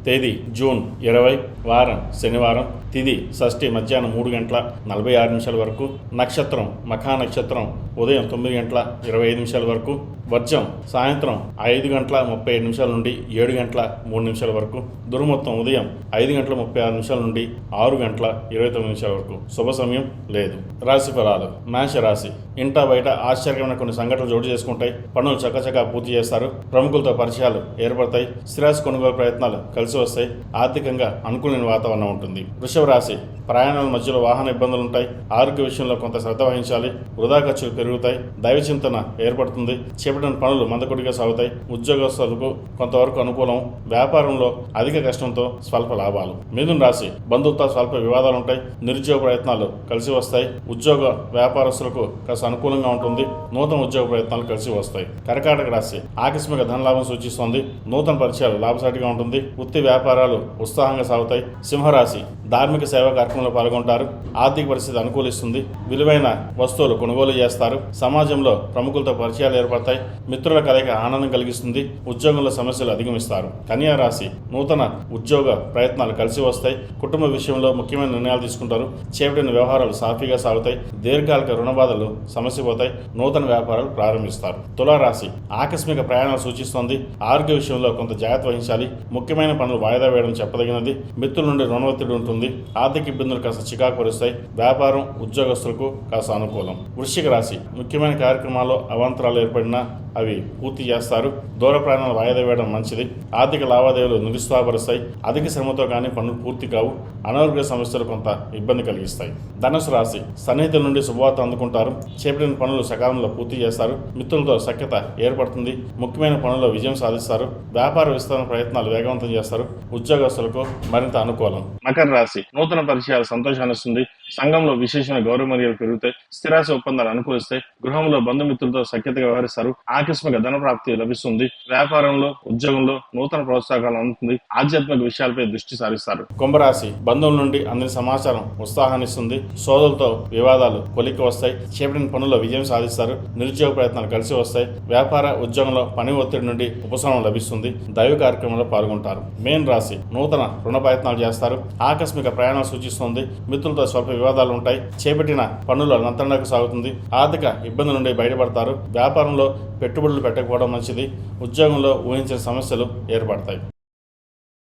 తేదీ జూన్ 20, వారం శనివారం, తిథి షష్ఠి మధ్యాహ్నం 3:46 వరకు, నక్షత్రం మఖా నక్షత్రం ఉదయం 9:25 వరకు, వర్జం సాయంత్రం 5:37 నుండి 7:03 వరకు, దుర్ముహూర్తం ఉదయం 5:36 నుండి 6:29 వరకు. శుభ సమయం లేదు. రాశి ఫలాలు. మేష రాశి. ఇంటా బయట ఆశ్చర్యమైన కొన్ని సంఘటనలు చోటు చేసుకుంటాయి. పనులు చక్కచక్క పూర్తి చేస్తారు. ప్రముఖులతో పరిచయాలు ఏర్పడతాయి. స్థిరాస్తి కొనుగోలు ప్రయత్నాలు కలిసి వస్తాయి. ఆర్థికంగా అనుకూలమైన వాతావరణం ఉంటుంది. వృషభ రాశి. ప్రయాణాల మధ్యలో వాహన ఇబ్బందులు ఉంటాయి. ఆరోగ్య విషయంలో కొంత శ్రద్ధ వహించాలి. వృధా ఖర్చులు పెరుగుతాయి. దైవ చింతన ఏర్పడుతుంది. చేపట్టిన పనులు మందకొడిగా సాగుతాయి. ఉద్యోగస్తులకు కొంతవరకు అనుకూలం. వ్యాపారంలో అధిక కష్టంతో స్వల్ప లాభాలు. మిథున రాశి. బంధుత్వ స్వల్ప వివాదాలు ఉంటాయి. నిరుద్యోగ ప్రయత్నాలు కలిసి వస్తాయి. ఉద్యోగ వ్యాపారస్తులకు కాస్త అనుకూలంగా ఉంటుంది. నూతన ఉద్యోగ ప్రయత్నాలు కలిసి వస్తాయి. కర్కాటక రాశి. ఆకస్మిక ధనలాభం సూచిస్తోంది. నూతన పరిచయాలు లాభసాటిగా ఉంటుంది. వృత్తి వ్యాపారాలు ఉత్సాహంగా సాగుతాయి. సింహరాశి. ధార్మిక సేవా కార్యక్రమంలో పాల్గొంటారు. ఆర్థిక పరిస్థితి అనుకూలిస్తుంది. విలువైన వస్తువులు కొనుగోలు చేస్తారు. సమాజంలో ప్రముఖులతో పరిచయాలు ఏర్పడతాయి. మిత్రుల కలయిక ఆనందం కలిగిస్తుంది. ఉద్యోగంలో సమస్యలు అధిగమిస్తారు. కన్యా రాశి. నూతన ఉద్యోగ ప్రయత్నాలు కలిసి వస్తాయి. కుటుంబ విషయంలో ముఖ్యమైన నిర్ణయాలు తీసుకుంటారు. చేపట్టిన వ్యవహారాలు సాఫీగా సాగుతాయి. దీర్ఘకాలిక రుణ బాధలు సమస్యపోతాయి. నూతన వ్యాపారాలు ప్రారంభిస్తారు. తులారాశి. ఆకస్మిక ప్రయాణాలు సూచిస్తోంది. ఆరోగ్య విషయంలో కొంత జాగ్రత్త వహించాలి. ముఖ్యమైన పనులు వాయిదా వేయడం చెప్పదగినది. మిత్రుల నుండి రుణ ఒత్తిడి ఉంటుంది. ఆర్థిక ఇబ్బందులు కాస్త చికాకు పరుస్తాయి. వ్యాపారం ఉద్యోగస్తులకు కాస్త అనుకూలం. వృశ్చిక రాశి. ముఖ్యమైన కార్యక్రమాల్లో అవాంతరాలు ఏర్పడినా అవి పూర్తి చేస్తారు. దూర ప్రయాణాలు వాయిదా వేయడం మంచిది. ఆర్థిక లావాదేవీలు నిరుత్సాహపరుస్తాయి. అధిక శ్రమతో కానీ పనులు పూర్తి కావు. అనారోగ్య సమస్యలు కొంత ఇబ్బంది కలిగిస్తాయి. ధనుసు రాశి. సన్నిహితుల నుండి శుభవార్త అందుకుంటారు. చేపట్టిన పనులు సకాలంలో పూర్తి చేస్తారు. మిత్రులతో సఖ్యత ఏర్పడుతుంది. ముఖ్యమైన పనుల్లో విజయం సాధిస్తారు. వ్యాపార విస్తరణ ప్రయత్నాలు వేగవంతం చేస్తారు. ఉద్యోగస్తులకు మరింత అనుకూలం. మకర రాశి. నూతన పరిచయాలు సంతోషాన్ని ఇస్తుంది. సంఘంలో విశేషమైన గౌరవ మర్యాదలు పెరుగుతాయి. స్థిరాస్తి ఒప్పందాలు అనుకూలిస్తాయి. గృహంలో బంధుమిత్రులతో సఖ్యతగా వ్యవహరిస్తారు. ఆకస్మిక ధన ప్రాప్తి లభిస్తుంది. వ్యాపారంలో ఉద్యోగంలో నూతన ప్రోత్సాహాలు అందుతుంది. ఆధ్యాత్మిక విషయాలపై దృష్టి సారిస్తారు. కుంభరాశి. బంధువుల నుండి అందిన సమాచారం ఉత్సాహాన్నిస్తుంది. సోదరులతో వివాదాలు కొలిక్కి వస్తాయి. చేపట్టిన పనుల్లో విజయం సాధిస్తారు. నిరుద్యోగ ప్రయత్నాలు కలిసి వస్తాయి. వ్యాపార ఉద్యోగంలో పని ఒత్తిడి నుండి ఉపశమనం లభిస్తుంది. దైవ కార్యక్రమంలో పాల్గొంటారు. మీన రాశి. నూతన రుణ ప్రయత్నాలు చేస్తారు. ఆకస్మిక ప్రయాణాలు సూచిస్తుంది. మిత్రులతో స్వల్ప వివాదాలు ఉంటాయి. చేపట్టిన పనుల నంతనకు సాగుతుంది. ఆర్థిక ఇబ్బంది నుండి బయటపడతారు. వ్యాపారంలో పెట్టుబడులు పెట్టకపోవడం మంచిది. ఉద్యోగంలో ఊహించిన సమస్యలు ఏర్పడతాయి.